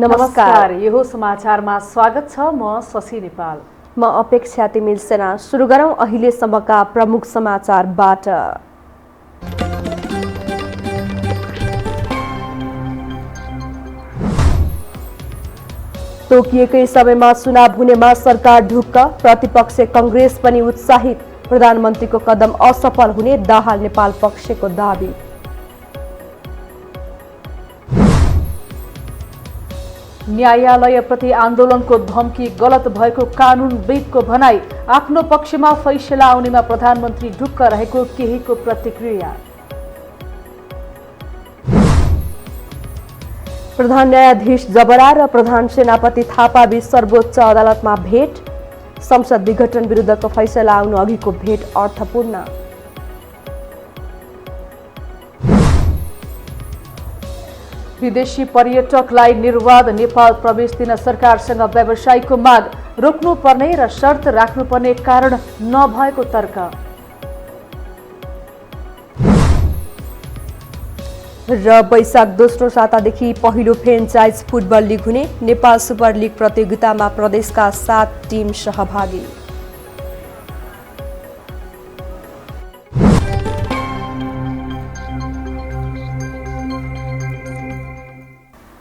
नमस्कार, यो समाचारमा स्वागत छ। म शशि नेपाल। म अपेक्षा तिमिल सेना। सुरु गरौं अहिलेसम्मका प्रमुख समाचारबाट। तोकिएकै समयमा चुनाव हुनेमा सरकार ढुक्क, प्रतिपक्ष कांग्रेस पनि उत्साहित। प्रधानमन्त्रीको कदम असफल हुने दाहाल नेपाल पक्षको दाबी। न्यायालयप्रति आन्दोलनको धम्की गलत भएको कानुनविदको भनाई। आफ्नो पक्षमा फैसला आउनेमा प्रधानमन्त्री ढुक्क रहेको केहीको प्रतिक्रिया। प्रधान न्यायाधीश जबरा र प्रधान सेनापति थापा बीच सर्वोच्च अदालतमा भेट। संसद विघटन विरुद्धको फैसला आउनु अघिको भेट अर्थपूर्ण। विदेशी पर्यटकलाई निर्वाध नेपाल प्रवेश दिन सरकारसँग व्यवसायीको माग। रोक्नुपर्ने र शर्त राख्नुपर्ने कारण नभएको तर्क। र वैशाख दोस्रो सातादेखि पहिलो फ्रेन्चाइज फुटबल लिग हुने। नेपाल सुपर लिग प्रतियोगितामा प्रदेशका 7 टिम सहभागी।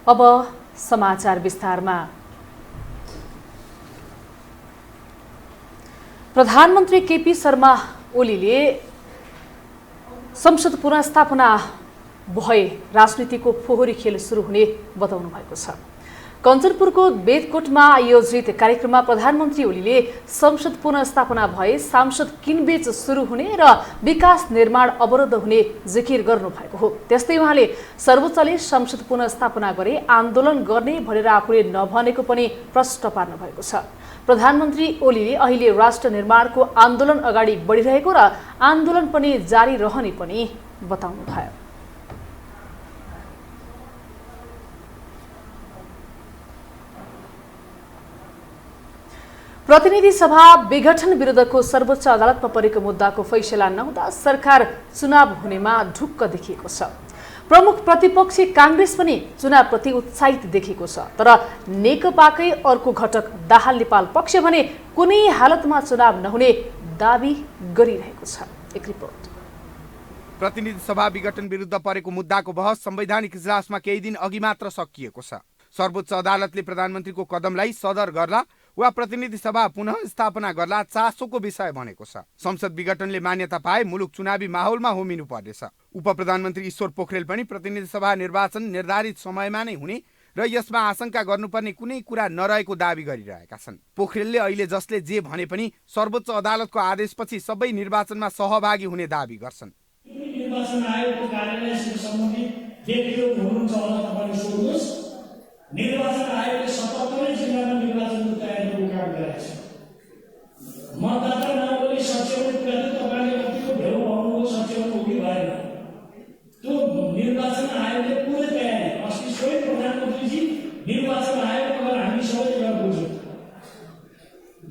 अब समाचार विस्तारमा। प्रधानमन्त्री केपी शर्मा ओलीले संसद पुनर्स्थापना भए राजनीतिको फोहोरी खेल सुरु हुने बताउनु भएको छ। कञ्चनपुरको बेदकोटमा आयोजित कार्यक्रममा प्रधानमन्त्री ओलीले संसद पुनर्स्थापना भए सांसद किनबेच सुरु हुने र विकास निर्माण अवरुद्ध हुने जिकिर गर्नुभएको हो। त्यस्तै उहाँले सर्वोच्चले संसद पुनर्स्थापना गरे आन्दोलन गर्ने भनेर आफूले नभनेको पनि प्रश्न पार्नु भएको छ। प्रधानमन्त्री ओलीले अहिले राष्ट्र निर्माणको आन्दोलन अगाडि बढिरहेको र आन्दोलन पनि जारी रहने पनि बताउनु भयो। प्रतिनिधि सभा विघटन विरुद्धको सर्वोच्च अदालतमा परेको मुद्दाको फैसला नहुँदा सरकार चुनाव हुनेमा ढुक्क देखिएको छ। प्रमुख प्रतिपक्षी कांग्रेस पनि चुनावप्रति उत्साहित देखिएको छ। तर नेकपाकै अर्को घटक दाहाल नेपाल पक्ष भने कुनै हालतमा चुनाव नहुने दाबी गरिरहेको छ। एक रिपोर्ट। प्रतिनिधि सभा विघटन विरुद्ध परेको मुद्दाको बहस संवैधानिक इजलासमा केही दिन अघि मात्र सकिएको छ। सर्वोच्च अदालतले प्रधानमन्त्रीको कदमलाई सदर गर्ला वा प्रतिनिधि सभा पुनः स्थापना गर्ला चासोको विषय बनेको छ। संसद विघटनले मान्यता पाए मुलुक चुनावी माहौलमा होमिनु पर्नेछ। उप प्रधानमन्त्री ईश्वर पोखरेल पनि प्रतिनिधि सभा निर्वाचन निर्धारित समयमा नै हुने र यसमा आशंका गर्नुपर्ने कुनै कुरा नरहेको दाबी गरिरहेका छन्। पोखरेलले अहिले जसले जे भने पनि सर्वोच्च अदालतको आदेशपछि सबै निर्वाचनमा सहभागी हुने दाबी गर्छन्। निर्वाचन आयोगको कार्यालयसँग सम्बन्धित व्यक्तिहरू हुनुहुन्छ होला, तपाईले सोध्नुहोस्। निर्वाचन आयोगले 77 जिल्लामा निर्वाचनको तयारीको काम गरेको छ। मतदाता नभएले सच्याउने कुरा त तपाईले कतिको भेउ पाउनुभयो, सच्याउनु उही भएन। त्यो निर्वाचन आयोगले पुरै तयारी, अस्ति स्वयं प्रधानमन्त्रीजी निर्वाचन आयोगमा गएर हामी सबैले गएर बुझ्यौँ।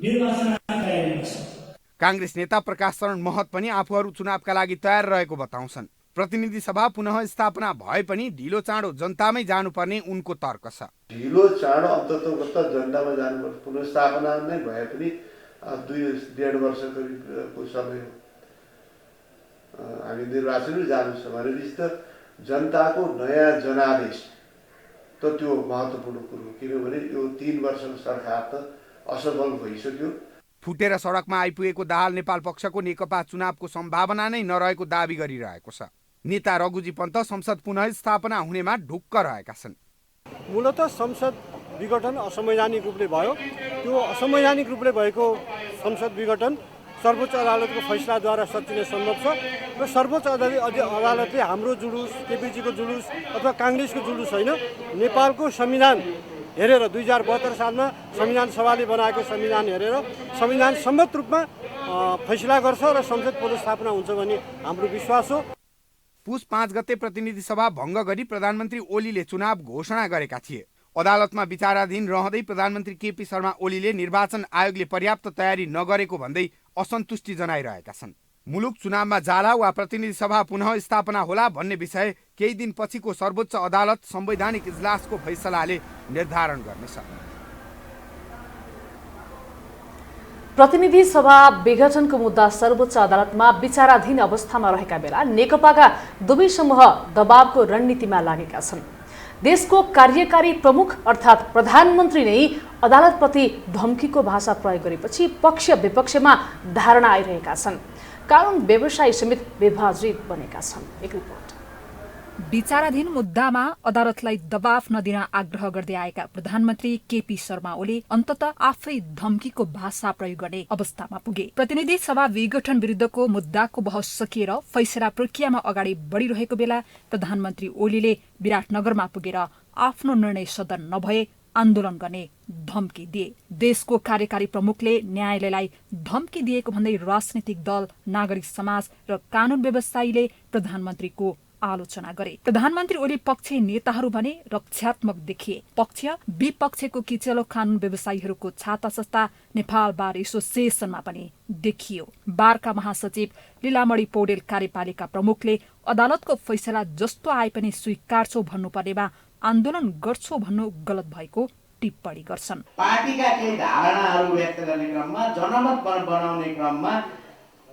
निर्वाचन आयोग तयारीमा छ। कांग्रेस नेता प्रकाश शरण महत पनि आफूहरू चुनावका लागि तयार रहेको बताउँछन्। प्रतिनिधि सभा पुनः स्थापना भए पनि ढिलो चाँडो जनतामै जानुपर्ने उनको तर्क छ। ढिलो चाँडो अन्ततोगत जनतामा जानुपर्छ। पुनर्स्थापना नै भए पनि 2.5 वर्ष करिबको समय हामी निर्वाचनमै जानु छ भनेपछि त जनताको नयाँ जनादेश त त्यो महत्त्वपूर्ण कुरो हो। किनभने यो 3 वर्षको सरकार त असफल भइसक्यो। फुटेर सडकमा आइपुगेको दाहाल नेपाल पक्षको नेकपा चुनावको सम्भावना नै नरहेको दाबी गरिरहेको छ। नेता रघुजी पन्त संसद पुनः स्थापना हुनेमा ढुक्क रहेका छन्। मूलतः संसद विघटन असंवैधानिक रूपले भयो। त्यो असंवैधानिक रूपले भएको संसद विघटन सर्वोच्च अदालतको फैसलाद्वारा सचिन सम्भव छ र सर्वोच्च अदालतले हाम्रो जुलुस, केपीजीको जुलुस अथवा कांग्रेसको जुलुस होइन, नेपालको संविधान हेरेर 2072 सालमा संविधान सभाले बनाएको संविधान हेरेर संविधान सम्मत रूपमा फैसला गर्छ र संसद पुनर्स्थापना हुन्छ भन्ने हाम्रो विश्वास हो। पुस 5 गते प्रतिनिधि सभा भङ्ग गरी प्रधानमन्त्री ओलीले चुनाव घोषणा गरेका थिए। अदालतमा विचाराधीन रहँदै प्रधानमन्त्री केपी शर्मा ओलीले निर्वाचन आयोगले पर्याप्त तयारी नगरेको भन्दै असन्तुष्टि जनाइरहेका छन्। मुलुक चुनावमा जाला वा प्रतिनिधि सभा पुनः स्थापना होला भन्ने विषय केही दिन पछिको सर्वोच्च अदालत संवैधानिक इजलासको फैसलाले निर्धारण गर्नेछ। प्रतिनिधि सभा विघटनको मुद्दा सर्वोच्च अदालतमा विचाराधीन अवस्थामा रहेका बेला नेकपाका दुवै समूह दबावको रणनीतिमा लागेका छन्। देशको कार्यकारी प्रमुख अर्थात् प्रधानमन्त्री नै अदालतप्रति धम्कीको भाषा प्रयोग गरेपछि पक्ष विपक्षमा धारणा आइरहेका छन्। कानुन व्यवसायी समेत विभाजित बनेका छन्। एक रिपोर्ट। विचाराधीन मुद्दामा अदालतलाई दबाव नदिन आग्रह गर्दै आएका प्रधानमन्त्री केपी शर्मा ओली अन्ततः आफै धम्कीको भाषा प्रयोग गर्ने अवस्थामा पुगे। प्रतिनिधि सभा विघटन विरुद्धको मुद्दाको बहस सकिएर फैसला प्रक्रियामा अगाडि बढिरहेको बेला प्रधानमन्त्री ओलीले विराटनगरमा पुगेर आफ्नो निर्णय सदन नभए आन्दोलन गर्ने धम्की दिए। देशको कार्यकारी प्रमुखले न्यायालयलाई धम्की दिएको भन्दै राजनीतिक दल, नागरिक समाज र कानुन व्यवसायीले प्रधानमन्त्रीको आलोचना गरे। प्रधानमन्त्री ओली पक्ष नेताहरू भने रक्षात्मक देखिए। पक्ष विपक्षको किचलो कानुन व्यवसायीहरूको छाता सस्ता नेपाल बार एसोसिएसनमा पनि देखियो। बारका महासचिव लीलामणि पौडेल कार्यपालिका प्रमुखले अदालतको फैसला जस्तो आए पनि स्वीकार्छौ भन्नुपर्नेमा आन्दोलन गर्छौ भन्नु गलत भएको टिप्पणी गर्छन्। पार्टीका केही धारणाहरू व्यक्त गर्ने क्रममा, जनमत बनाउने क्रममा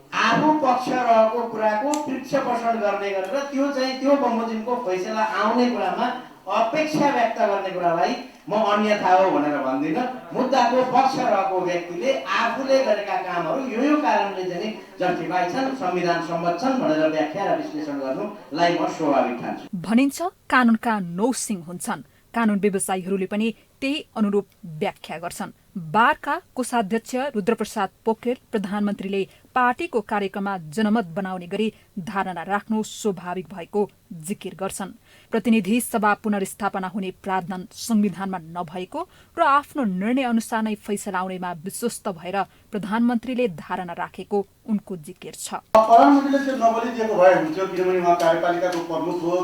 आफू पक्ष रहेको कुराको पृष्ठपोषण गर्ने गरेर त्यो बमोजिमको फैसला आउने कुरामा अपेक्षा व्यक्त गर्ने कुरालाई म अन्यथा हो भनेर भन्दिनँ। मुद्दाको पक्ष रहेको व्यक्तिले आफूले गरेका कामहरू यो कारणले चाहिँ जस्टिफाई छन्, संविधान सम्मत छन् भनेर व्याख्या र विश्लेषण गर्नुलाई म स्वाभाविक ठान्छु। भनिन्छ कानुनका 9 सिंह हुन्छन्। कानुन व्यवसायीहरूले पनि त्यही अनुरूप व्याख्या गर्छन्। बारका कोषाध्यक्ष रुद्रप्रसाद पोखरेल प्रधानमन्त्रीले पार्टीको कार्यक्रममा जनमत बनाउने गरी धारणा राख्नु स्वाभाविक भएको जिकिर गर्छन्। प्रतिनिधि सभा पुनर्स्थापना हुने प्रावधान संविधानमा नभएको र आफ्नो निर्णय अनुसार नै फैसला आउनेमा विश्वस्त भएर प्रधानमन्त्रीले धारणा राखेको उनको जिकिर छ। प्रधानमन्त्रीले त्यो नबोलिदिएको भए हुन्थ्यो, किनभने उहाँ कार्यपालिकाको प्रमुख हो,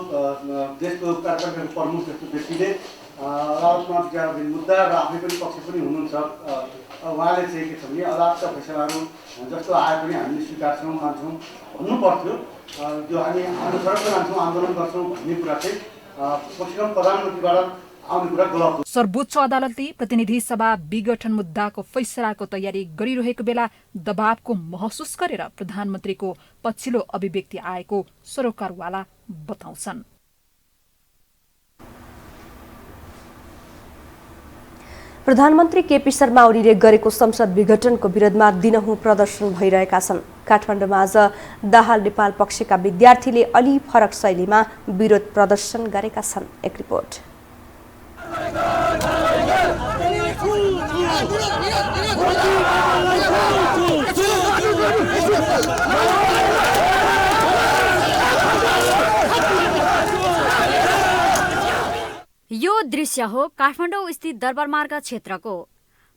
देशको कार्यपालिकाको प्रमुख जस्तो व्यक्तिले अदालतमा मुद्दा र आफै पनि पक्ष पनि हुनुहुन्छ। उहाँले चाहिँ के छ भने अदालतका फैसलाहरू जस्तो आए पनि हामीले स्वीकार्छौँ, मान्छौँ भन्नु पर्थ्यो। त्यो हामी हाम्रो सडकमा जान्छौँ, आन्दोलन गर्छौँ भन्ने कुरा चाहिँ पश्चिम प्रधानमन्त्रीबाट आउने कुरा गलत हो। सर्वोच्च अदालतले प्रतिनिधि सभा विघटन मुद्दाको फैसलाको तयारी गरिरहेको बेला दबावको महसुस गरेर प्रधानमन्त्रीको पछिल्लो अभिव्यक्ति आएको सरोकारवाला बताउँछन्। प्रधानमन्त्री केपी शर्मा ओलीले गरेको संसद विघटनको विरोधमा दिनहुँ प्रदर्शन भइरहेका छन्। काठमाडौँमा आज दाहाल नेपाल पक्षका विद्यार्थीले अलि फरक शैलीमा विरोध प्रदर्शन गरेका छन्। एक रिपोर्ट। यो दृश्य हो काठमाडौँ स्थित दरबारमार्ग क्षेत्रको।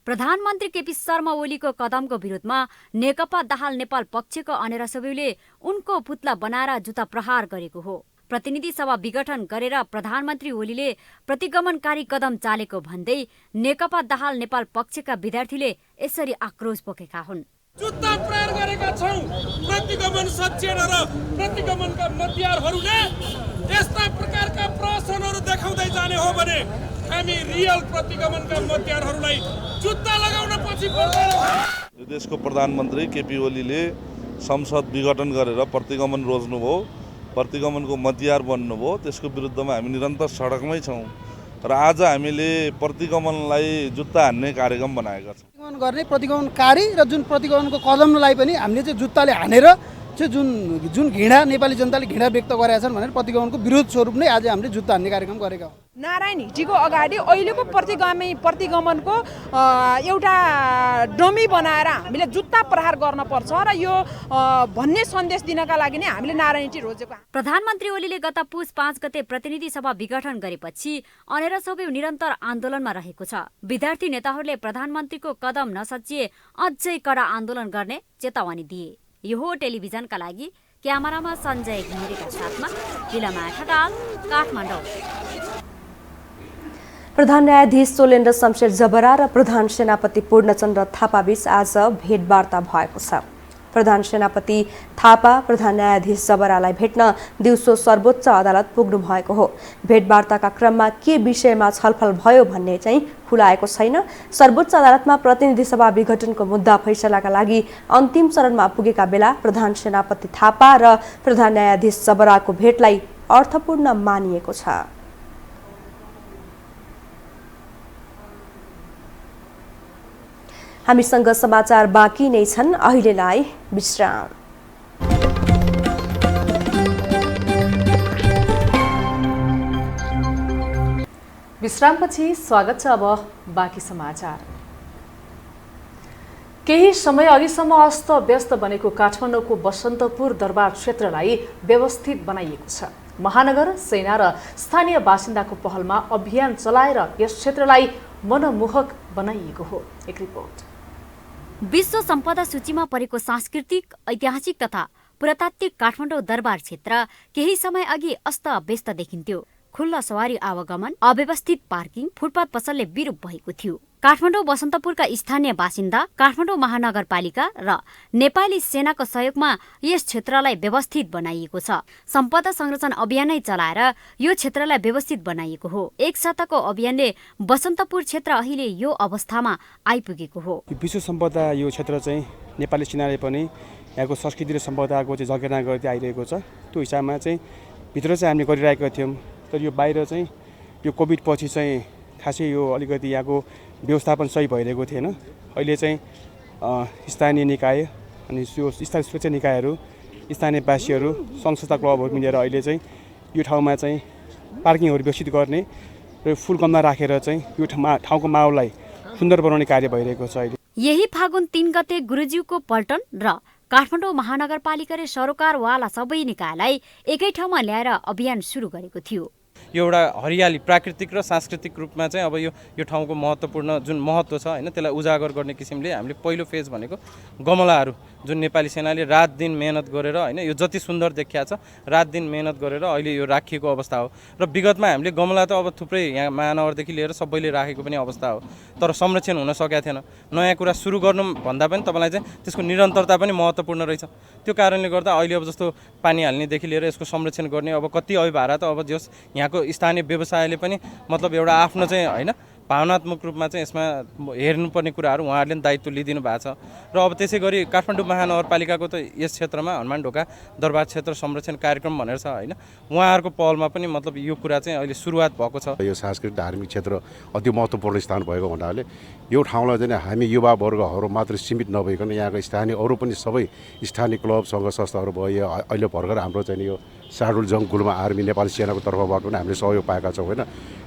प्रधानमन्त्री केपी शर्मा ओलीको कदमको विरोधमा नेकपा दाहाल नेपाल पक्षको अनेरा सभ्युले उनको पुतला बनाएर जुत्ता प्रहार गरेको हो। प्रतिनिधि सभा विघटन गरेर प्रधानमन्त्री ओलीले प्रतिगमनकारी कदम चालेको भन्दै नेकपा दाहाल नेपाल पक्षका विद्यार्थीले यसरी आक्रोश पोखेका हुन्। जुत्ता प्रहार गरेका छौं। प्रतिगमन सचेर र प्रतिगमनका मध्यरहरूले यस्ता प्रकारका प्रश्नहरू देखाउँदै जाने हो भने हामी रियल प्रतिगमनका मध्यरहरूलाई जुत्ता लगाउन पछि पर्दैन। यो देशको प्रधानमन्त्री केपी ओलीले संसद विघटन गरेर प्रतिगमन रोज्नुभयो, प्रतिगमनको मध्ययार बन्नुभयो। त्यसको विरुद्धमा हामी निरन्तर सडकमै छौँ र आज हामीले प्रतिगमनलाई जुत्ता हान्ने कार्यक्रम बनाएका छौँ। प्रतिगमन गर्ने प्रतिगमनकारी र जुन प्रतिगमनको कदमलाई पनि हामीले चाहिँ जुत्ताले हानेर चाहिँ जुन घृणा नेपाली जनताले घृणा व्यक्त गरेका छन् भनेर प्रतिगमनको विरोध स्वरूप नै आज हामीले जुत्ता हान्ने कार्यक्रम गरेका हौँ। नारायण हिटीको अगाडि अहिलेको प्रतिगमनको एउटा डमी बनाएर हामीले जुत्ता प्रहार गर्न पर्छ र यो भन्ने सन्देश दिनका लागि नै हामीले नारायण हिटी रोजेको। प्रधानमन्त्री ओलीले गत पुस 5 गते प्रतिनिधि सभा विघटन गरेपछि अनेरा सभ्यु निरन्तर आन्दोलनमा रहेको छ। विद्यार्थी नेताहरूले प्रधानमन्त्रीको कदम नसचिए अझै कडा आन्दोलन गर्ने चेतावनी दिए। यो हो टेलिभिजनका लागि क्यामेरामा सञ्जय घिमिरेका साथमा लीलामाया ठटाल, काठमाडौँ। प्रधान न्यायाधीश सोलेन्द्र शमशेर जबरा र प्रधान सेनापति पूर्णचन्द्र थापाबीच आज भेटवार्ता भएको छ। प्रधान सेनापति थापा प्रधान न्यायाधीश जबरालाई भेट्न दिउँसो सर्वोच्च अदालत पुग्नु भएको हो। भेटवार्ताका क्रममा के विषयमा छलफल भयो भन्ने चाहिँ खुलाएको छैन। सर्वोच्च अदालतमा प्रतिनिधि सभा विघटनको मुद्दा फैसलाका लागि अन्तिम चरणमा पुगेका बेला प्रधान सेनापति थापा र प्रधान न्यायाधीश जबराको भेटलाई अर्थपूर्ण मानिएको छ। हामीसँग समाचार बाँकी नै छन्, अहिलेलाई विश्राम। विश्रामपछि स्वागत छ। अब बाँकी समाचार। केही समय अघिसम्म अस्त व्यस्त बनेको काठमाडौँको बसन्तपुर दरबार क्षेत्रलाई व्यवस्थित बनाइएको छ। महानगर, सेना र स्थानीय बासिन्दाको पहलमा अभियान चलाएर यस क्षेत्रलाई मनमोहक बनाइएको हो। एक रिपोर्ट। विश्व सम्पदा सूचीमा परेको सांस्कृतिक, ऐतिहासिक तथा पुरातात्विक काठमाडौँ दरबार क्षेत्र केही समय अघि अस्त व्यस्त देखिन्थ्यो। खुल्ला सवारी आवागमन, अव्यवस्थित पार्किङ, फुटपाथ पसलले विरूप भएको थियो। काठमाडौँ बसन्तपुरका स्थानीय बासिन्दा, काठमाडौँ महानगरपालिका र नेपाली सेनाको सहयोगमा यस क्षेत्रलाई व्यवस्थित बनाइएको छ। सम्पदा संरक्षण अभियानै चलाएर यो क्षेत्रलाई व्यवस्थित बनाइएको हो। एक साताको अभियानले बसन्तपुर क्षेत्र अहिले यो अवस्थामा आइपुगेको हो। विश्व सम्पदा यो क्षेत्र चाहिँ नेपाली सेनाले पनि यहाँको संस्कृति र सम्पदाको चाहिँ जगेर्ना गर्दै आइरहेको छ। त्यो हिसाबमा चाहिँ भित्र चाहिँ हामीले गरिरहेका थियौँ, तर यो बाहिर चाहिँ यो कोभिड पछि चाहिँ खासै यो अलिकति यहाँको व्यवस्थापन सही भइरहेको थिएन। अहिले चाहिँ स्थानीय निकाय अनि यो स्थानीय सुरक्षा निकायहरू, स्थानीयवासीहरू, सङ्घ संस्था क्लबहरू मिलेर अहिले चाहिँ यो ठाउँमा चाहिँ पार्किङहरू व्यवस्थित गर्ने र फुल गमला राखेर चाहिँ यो ठाउँको माहौललाई सुन्दर बनाउने कार्य भइरहेको छ। अहिले यही फागुन 3 गते गुरुज्यूको पल्टन र काठमाडौँ महानगरपालिका र सरोकारवाला सबै निकायलाई एकै ठाउँमा ल्याएर अभियान सुरु गरेको थियो। यो एउटा हरियाली प्राकृतिक र सांस्कृतिक रूपमा चाहिँ अब यो ठाउँको महत्त्वपूर्ण जुन महत्त्व छ होइन त्यसलाई उजागर गर्ने किसिमले हामीले पहिलो फेज भनेको गमलाहरू जुन नेपाली सेनाले रात दिन मेहनत गरेर होइन यो जति सुन्दर देखिया छ रात दिन मेहनत गरेर अहिले यो राखिएको अवस्था हो। र विगतमा हामीले गमला त अब थुप्रै यहाँ महानगरदेखि लिएर सबैले राखेको पनि अवस्था हो, तर संरक्षण हुन सकेको थिएन। नयाँ कुरा सुरु गर्नु भन्दा पनि तपाईँलाई चाहिँ त्यसको निरन्तरता पनि महत्त्वपूर्ण रहेछ। त्यो कारणले गर्दा अहिले अब जस्तो पानी हाल्नेदेखि लिएर यसको संरक्षण गर्ने अब कति अभिभारा त अब जस यहाँको स्थानीय व्यवसायले पनि मतलब एउटा आफ्नो चाहिँ होइन भावनात्मक रूपमा चाहिँ यसमा हेर्नुपर्ने कुराहरू उहाँहरूले पनि दायित्व लिइदिनु भएको छ। र अब त्यसै गरी काठमाडौँ महानगरपालिकाको त यस क्षेत्रमा हनुमान ढोका दरबार क्षेत्र संरक्षण कार्यक्रम भनेर छ होइन, उहाँहरूको पहलमा पनि मतलब यो कुरा चाहिँ अहिले सुरुवात भएको छ। यो सांस्कृतिक धार्मिक क्षेत्र अति महत्त्वपूर्ण स्थान भएको हुनाले यो ठाउँलाई चाहिँ हामी युवा वर्गहरू मात्र सीमित नभइकन यहाँको स्थानीय अरू पनि सबै स्थानीय क्लब सङ्घ संस्थाहरू भयो। अहिले भर्खर हाम्रो चाहिँ यो साडुल जङ गुल्मा आर्मी नेपाली सेनाको तर्फबाट पनि हामीले सहयोग पाएका छौँ होइन।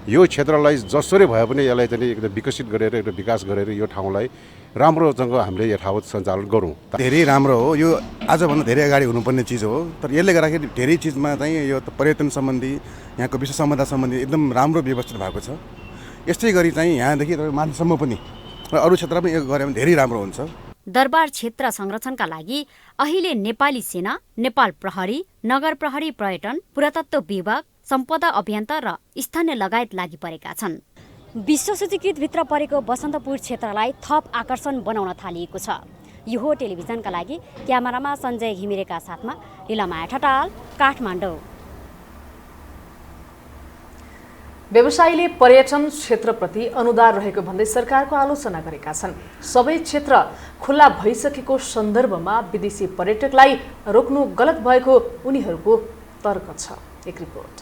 यो क्षेत्रलाई जसरी भए पनि यसलाई चाहिँ एकदम विकसित गरेर एकदम विकास गरेर यो ठाउँलाई राम्रोसँग हामीले यथावत सञ्चालन गरौँ। धेरै राम्रो हो यो, आजभन्दा धेरै अगाडि हुनुपर्ने चिज हो, तर यसले गर्दाखेरि धेरै चिजमा चाहिँ यो पर्यटन सम्बन्धी यहाँको विश्व सम्पदा सम्बन्धी एकदम राम्रो व्यवस्थित भएको छ। यस्तै गरी चाहिँ यहाँदेखि माथिसम्म पनि र अरू क्षेत्र पनि यो गऱ्यो भने धेरै राम्रो हुन्छ। दरबार क्षेत्र संरक्षणका लागि अहिले नेपाली सेना, नेपाल प्रहरी, नगर प्रहरी, पर्यटन, पुरातत्व विभाग, सम्पदा अभियन्ता र स्थानीय लगायत लागि परेका छन्। विश्व सूचीकृत भित्र परेको बसन्तपुर क्षेत्रलाई थप आकर्षण बनाउन थालिएको छ। यो हो टेलिभिजनका लागि क्यामेरामा सञ्जय घिमिरेका साथमा लीलामाया ठटाल, काठमाडौँ। व्यवसायीले पर्यटन क्षेत्रप्रति अनुदार रहेको भन्दै सरकारको आलोचना गरेका छन्। सबै क्षेत्र खुल्ला भइसकेको सन्दर्भमा विदेशी पर्यटकलाई रोक्नु गलत भएको उनीहरूको तर्क छ। एक रिपोर्ट।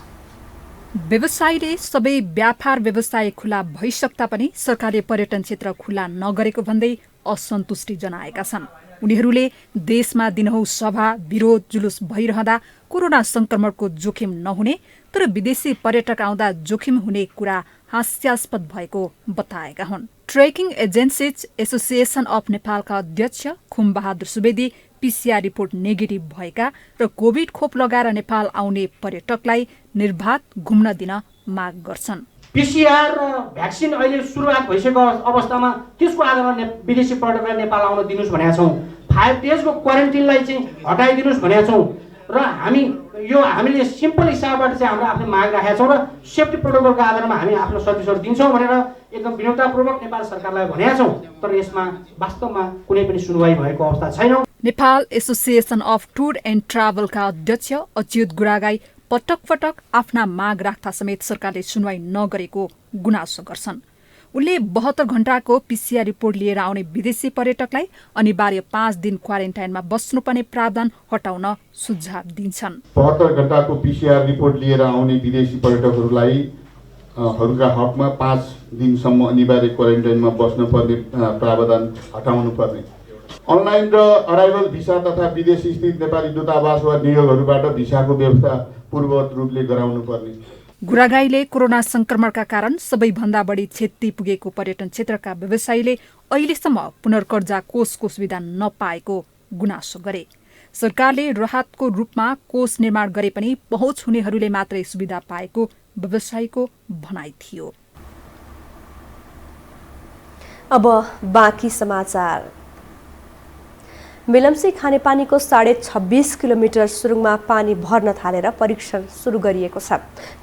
व्यवसायीले सबै व्यापार व्यवसाय खुला भइसक्दा पनि सरकारले पर्यटन क्षेत्र खुला नगरेको भन्दै असन्तुष्टि जनाएका छन्। उनीहरूले देशमा दिनहुँ सभा, विरोध, जुलुस भइरहँदा कोरोना संक्रमणको जोखिम नहुने तर विदेशी पर्यटक आउँदा जोखिम हुने कुरा हास्यास्पद भएको बताएका हुन्। ट्रेकिङ एजेन्सीज एसोसिएसन अफ नेपालका अध्यक्ष Khum Bahadur Subedi PCR report negative भएका र कोभिड खोप लगाएर नेपाल आउने पर्यटकलाई निर्बाध घुम्न दिन माग गर्छन्। पीसीआर र भ्याक्सिन अहिले सुरुवात भइसकेको अवस्थामा त्यसको आधारमा विदेशी पर्यटकलाई नेपाल आउन दिनुस् भनेका छौँ। 5 डेजको क्वारेन्टिनलाई चाहिँ हटाइदिनुस् भनेका छौँ र हामीले सिम्पल हिसाबबाट चाहिँ हाम्रो आफ्नो माग राखेका छौँ र सेफ्टी प्रोटोकलको आधारमा हामी आफ्नो सर्भिसहरू दिन्छौँ भनेर एकदम विनम्रतापूर्वक नेपाल सरकारलाई भनेका छौँ, तर यसमा वास्तवमा कुनै पनि सुनवाई भएको अवस्था छैन। Nepal association of tour and ट्राभलका अध्यक्ष अच्युत गुरागाई पटक पटक आफ्ना माग राख्दा समेत सरकारले सुनवाई नगरेको गुनासो गर्छन्। उनले 72 घण्टाको PCR रिपोर्ट लिएर आउने विदेशी पर्यटकलाई अनिवार्य 5 दिन क्वारेन्टाइनमा बस्नुपर्ने प्रावधान हटाउन सुझाव दिन्छन्। 72 घण्टाको PCR रिपोर्ट लिएर आउने विदेशी पर्यटकहरूलाई हरूका हकमा 5 दिनसम्म अनिवार्य क्वारेन्टाइनमा बस्नुपर्ने प्रावधान हटाउनु पर्ने, अनलाइन र अराइभल भिसा तथा विदेशी स्थित नेपाली दूतावास वा नियोगहरूबाट भिसाको व्यवस्था पूर्ववत रूपले गराउनु पर्ने। गुरागाईले कोरोना संक्रमणका कारण सबैभन्दा बढी क्षति पुगेको पर्यटन क्षेत्रका व्यवसायीले अहिलेसम्म पुनर्कर्जा कोषको सुविधा नपाएको गुनासो गरे। सरकारले राहतको रूपमा कोष निर्माण गरे पनि पहुँच हुनेहरूले मात्रै सुविधा पाएको व्यवसायीको भनाइ थियो। अब बाँकी समाचार। मेलम्ची खानेपानीको 26.5 किलोमिटर सुरुङमा पानी भर्न थालेर परीक्षण सुरु गरिएको छ।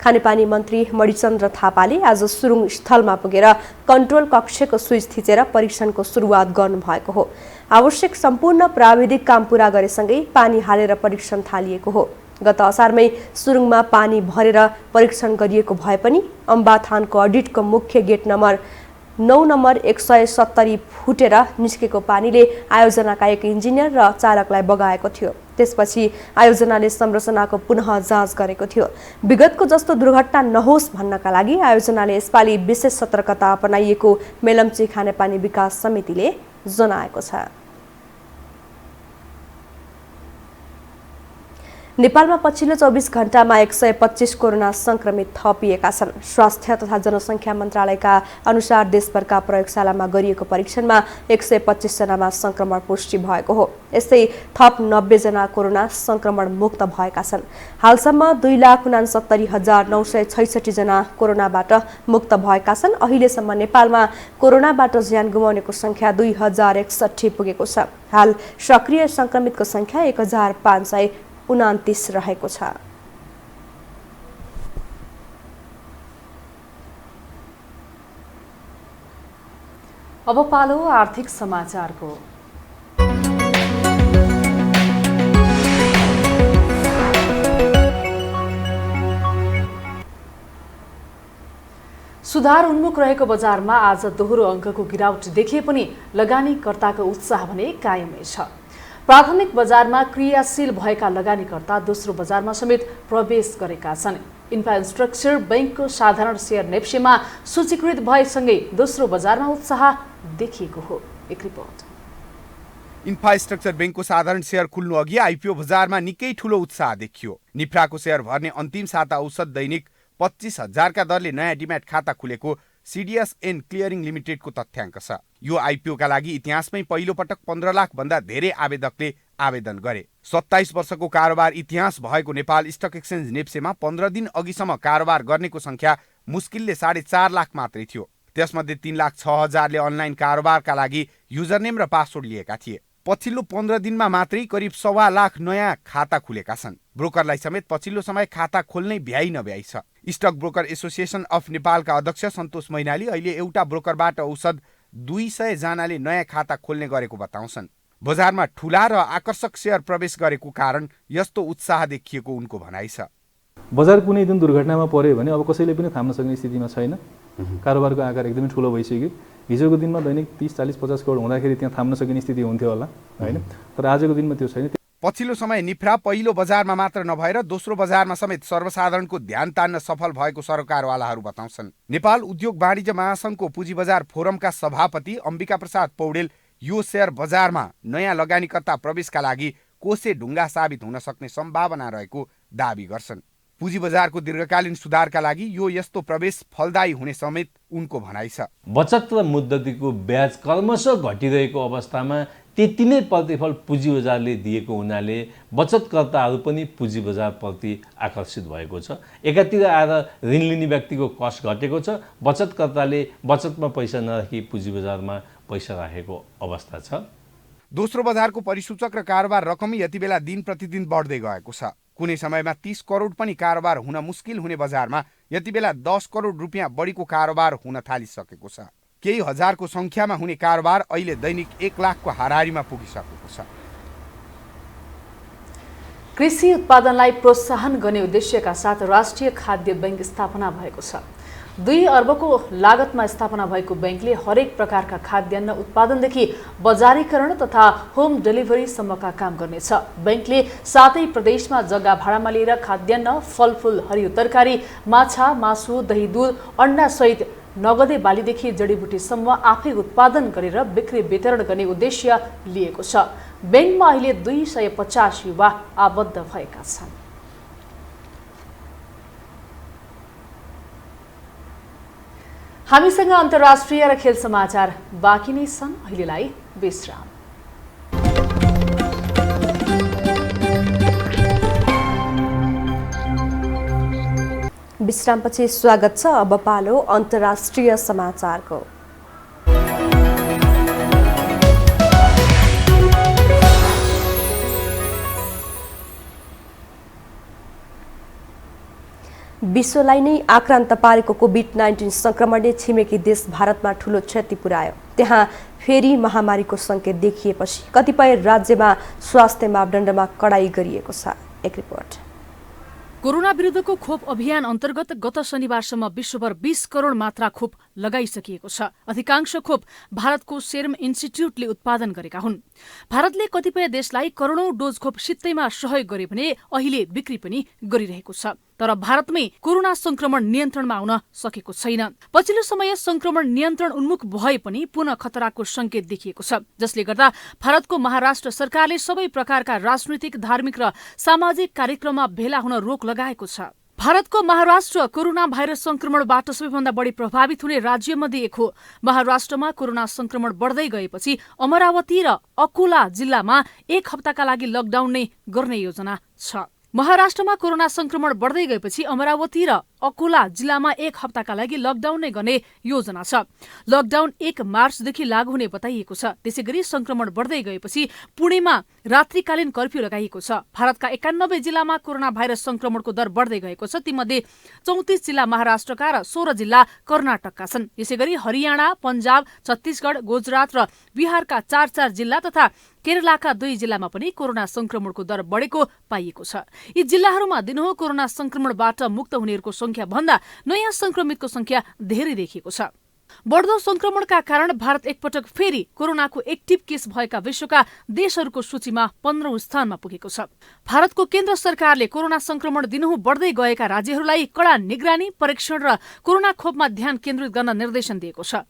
खानेपानी मन्त्री मणिचन्द्र थापाले आज सुरुङ स्थलमा पुगेर कन्ट्रोल कक्षको स्विच थिचेर परीक्षणको सुरुवात गर्नुभएको हो। आवश्यक सम्पूर्ण प्राविधिक काम पूरा गरेसँगै पानी हालेर परीक्षण थालिएको हो। गत असारमै सुरुङमा पानी भरेर परीक्षण गरिएको भए पनि अम्बाथानको अडिटको मुख्य गेट नम्बर 9 नम्बर 170 फुटेर निस्केको पानीले आयोजनाका एक इन्जिनियर र चालकलाई बगाएको थियो। त्यसपछि आयोजनाले संरचनाको पुनः जाँच गरेको थियो। विगतको जस्तो दुर्घटना नहोस् भन्नका लागि आयोजनाले यसपालि विशेष सतर्कता अपनाइएको मेलम्ची खानेपानी विकास समितिले जनाएको छ। नेपालमा पछिल्लो 24 घण्टामा 125 कोरोना संक्रमित थपिएका छन्। स्वास्थ्य तथा जनसङ्ख्या मन्त्रालयका अनुसार देशभरका प्रयोगशालामा गरिएको परीक्षणमा 125 जनामा संक्रमण पुष्टि भएको हो। यस्तै थप 90 जना कोरोना संक्रमण मुक्त भएका छन्। हालसम्म 2,69,966 जना कोरोनाबाट मुक्त भएका छन्। अहिलेसम्म नेपालमा कोरोनाबाट ज्यान गुमाउनेको संख्या 2061 पुगेको छ। हाल सक्रिय संक्रमितको संख्या 1529 रहेको छ। अब पालो आर्थिक समाचारको। सुधार उन्मुख रहेको बजारमा आज दोहोरो अङ्कको गिरावट देखिए पनि लगानीकर्ताको उत्साह भने कायमै छ। प्राथमिक बजारमा क्रियाशील भएका लगानीकर्ता दोस्रो बजारमा समेत प्रवेश गरेका छन्। इन्फ्रास्ट्रक्चर बैंकको साधारण शेयर नेप्सेमा सूचीकृत भएसँगै दोस्रो बजारमा उत्साह देखिएको हो। एक रिपोर्ट। इन्फ्रास्ट्रक्चर बैंकको साधारण शेयर खुल्नु अघि आइपिओ बजारमा निकै ठूलो उत्साह देखियो। निफ्राको शेयर भर्ने अन्तिम साता औसत दैनिक 25,000 का दरले नयाँ डिम्याट खाता खुलेको सिडिएसएन क्लियरिङ लिमिटेडको तथ्याङ्क छ। यो आइपिओका लागि इतिहासमै पहिलो पटक 15 लाख भन्दा धेरै आवेदकले आवेदन गरे। 27 वर्षको कारोबार इतिहास भएको नेपाल स्टक एक्सचेन्ज नेप्सेमा 15 दिन अघिसम्म कारोबार गर्नेको संख्या मुस्किलले 4.5 लाख मात्रै थियो। त्यसमध्ये 3,06,000ले अनलाइन कारोबारका लागि युजरनेम र पासवर्ड लिएका थिए। पछिल्लो 15 दिनमा मात्रै करिब 1.25 लाख नयाँ खाता खुलेका छन्। ब्रोकरलाई समेत पछिल्लो समय खाता खोल्नै भ्याइ नभ्याइ छ। स्टक ब्रोकर एसोसिएसन अफ नेपालका अध्यक्ष सन्तोष मैनाली अहिले एउटा ब्रोकरबाट औसत 200 जनाले नयाँ खाता खोल्ने गरेको बताउँछन्। बजारमा ठूला र आकर्षक शेयर प्रवेश गरेको कारण यस्तो उत्साह देखिएको उनको भनाइ छ। बजार कुनै दिन दुर्घटनामा पर्यो भने अब कसैले पनि थाम्न सक्ने स्थितिमा छैन। कारोबारको आकार एकदमै ठूलो भइसक्यो। हिजोको दिनमा दैनिक 30, 40, 50 करोड हुँदाखेरि त्यहाँ थाम्न सकिने स्थिति हुन्थ्यो होला, हैन? तर आजको दिनमा त्यो छैन। पछिल्लो समय निफ्रा पहिलो बजारमा मात्र नभएर दोस्रो बजारमा समेत सर्वसाधारणको ध्यान तान्न सफल भएको सरकारवालाहरू बताउँछन्। नेपाल उद्योग वाणिज्य महासङ्घको पुँजी बजार फोरमका सभापति अम्बिका प्रसाद पौडेल यो शेयर बजारमा नयाँ लगानीकर्ता प्रवेशका लागि कोसे ढुङ्गा साबित हुन सक्ने सम्भावना रहेको दावी गर्छन्। पुँजी बजारको दीर्घकालीन सुधारका लागि यो यस्तो प्रवेश फलदायी हुने समेत उनको भनाइ छ। बचत र मुद्दतीको ब्याज क्रमशः घटिरहेको अवस्थामा त्यति नै प्रतिफल पुँजी बजारले दिएको हुनाले बचतकर्ताहरू पनि पुँजी बजारप्रति आकर्षित भएको छ। एकातिर आएर ऋण लिने व्यक्तिको कस्ट घटेको छ, बचतकर्ताले बचतमा पैसा नराखी पुँजी बजारमा पैसा राखेको अवस्था छ। दोस्रो बजारको परिसूचक र कारोबार रकम यति बेला दिन प्रतिदिन बढ्दै गएको छ। कुनै समयमा 30 करोड पनि कारोबार हुन मुस्किल हुने बजारमा यति बेला 10 करोड रुपियाँ बढीको कारोबार हुन थालिसकेको छ। केही हजारको संख्यामा हुने कारोबार अहिले दैनिक 1 लाखको हाराहारीमा पुगिसकेको छ। कृषि उत्पादनलाई प्रोत्साहन गर्ने उद्देश्यका साथ राष्ट्रिय खाद्य बैंक स्थापना भएको छ। 2 अर्बको लागतमा स्थापना भएको बैंकले हरेक प्रकारका खाद्यान्न उत्पादनदेखि बजारीकरण तथा होम डेलिभरीसम्मका काम गर्नेछ। बैंकले 7 प्रदेशमा जग्गा भाडामा लिएर खाद्यान्न, फलफूल, हरियो तरकारी, माछा, मासु, दही, दूध, अण्डा सहित नगदे बालीदेखि जडीबुटीसम्म आफै उत्पादन गरेर बिक्री वितरण गर्ने उद्देश्य लिएको छ। बैंकमा अहिले 250 युवा आबद्ध भएका छन्। हामीसँग अन्तर्राष्ट्रिय र खेल समाचार बाँकी नै छन्। अहिलेलाई विश्राम। विश्रामपछि स्वागत छ। अब पालो अन्तर्राष्ट्रिय समाचारको। विश्वलाई नै आक्रान्त पारेको कोभिड-19 संक्रमणले छिमेकी देश भारतमा ठूलो क्षति पुर्यायो। त्यहाँ फेरि महामारीको संकेत देखिएपछि कतिपय राज्यमा स्वास्थ्य मापदण्डमा कडाई गरिएको छ। एक रिपोर्ट। कोरोना विरुद्धको खोप अभियान अन्तर्गत गत शनिबारसम्म विश्वभर 20 करोड मात्रा खोप लगाइसकिएको छ। अधिकांश खोप भारतको सेरम इन्स्टिच्युटले उत्पादन गरेका हुन्। भारतले कतिपय देशलाई करोडौं डोज खोप सित्तैमा सहयोग गरे भने अहिले बिक्री पनि गरिरहेको छ। तर भारतमै कोरोना संक्रमण नियन्त्रणमा आउन सकेको छैन। पछिल्लो समय संक्रमण नियन्त्रण उन्मुख भए पनि पुनः खतराको संकेत देखिएको छ, जसले गर्दा भारतको महाराष्ट्र सरकारले सबै प्रकारका राजनीतिक, धार्मिक र सामाजिक कार्यक्रममा भेला हुन रोक लगाएको छ। भारतको महाराष्ट्र कोरोना भाइरस संक्रमणबाट सबैभन्दा बढी प्रभावित हुने राज्यमध्ये एक हो। महाराष्ट्रमा कोरोना संक्रमण बढ्दै गएपछि अमरावती र अकोला जिल्लामा 1 हप्ताका लागि लकडाउन नै गर्ने योजना छ। महाराष्ट्रमा कोरोना संक्रमण बढ्दै गएपछि अमरावती र अकोला जिल्लामा 1 हप्ताका लागि लकडाउन नै गर्ने योजना छ। लकडाउन 1 मार्चदेखि लागू हुने बताइएको छ। त्यसैगरी संक्रमण बढ्दै गएपछि पुणेमा रात्रिकालीन कर्फ्यू लगाइएको छ। भारतका 91 जिल्लामा कोरोना भाइरस संक्रमणको दर बढ्दै गएको छ। तीमध्ये 34 जिल्ला महाराष्ट्रका र 16 जिल्ला कर्नाटकका छन्। यसैगरी हरियाणा, पञ्जाब, छत्तीसगढ, गुजरात र बिहारका 4 जिल्ला तथा केरलाका 2 जिल्लामा पनि कोरोना संक्रमणको दर बढेको पाइएको छ। यी जिल्लाहरूमा दिनहुँ कोरोना संक्रमणबाट मुक्त हुनेहरूको संख्या भन्दा नयाँ संक्रमितको संख्या धेरै देखिएको छ। बढ्दो संक्रमणका कारण भारत एकपटक फेरि कोरोनाको एक्टिभ केस भएका विश्वका देशहरूको सूचीमा 15औं स्थानमा पुगेको छ। भारतको केन्द्र सरकारले कोरोना संक्रमण दिनहुँ बढ्दै गएका राज्यहरूलाई कडा निगरानी, परीक्षण र कोरोना खोपमा ध्यान केन्द्रित गर्न निर्देशन दिएको छ।